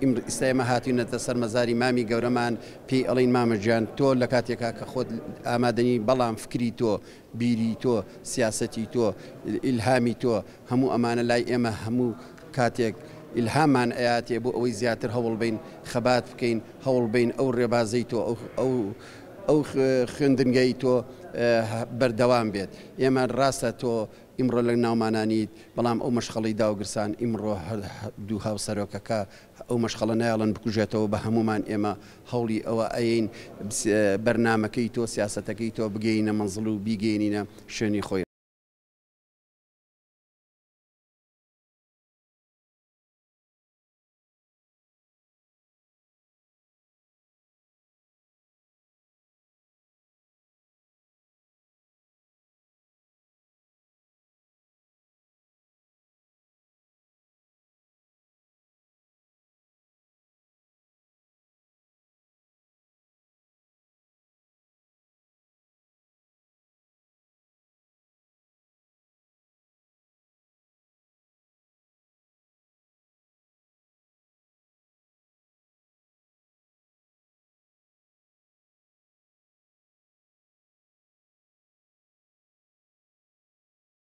ئێمە هاتوینەتە سەرمەزاری مامی گەورەمان پێی ئەڵین مامەجیان تۆ لە کاتێکا کە خۆت ئامادەنی بەڵام فکری تۆ بیری تۆ سیاسەتی تۆ ئیلهامی تۆ هەموو ئەمانە لای ئێمە هەموو کاتێک ئیلهامان ئەیاتێ بۆ ئەوەی زیاتر هەوڵ بین خەبات بکەین هەوڵ بین ئەو ڕێبازەی تۆ ئەو خوێندنگەی تۆ بەردەوام بێت ئێمە ڕاستە تۆ ئیمڕۆ لە ناومانانیت بەڵام ئەو مەشخەڵی داوگرسان ئیمڕۆ دوو هاوسەرۆکەکە ئەو مەشخەڵە نایڵەن بکوژێتەوە بە هەمومان ئێمە هەوڵی ئەوە ئەین بەرنامەکەی تۆ سیاسەتەکەی تۆ بگەینە مەنزڵ و بیگەینە شوێنی خۆی.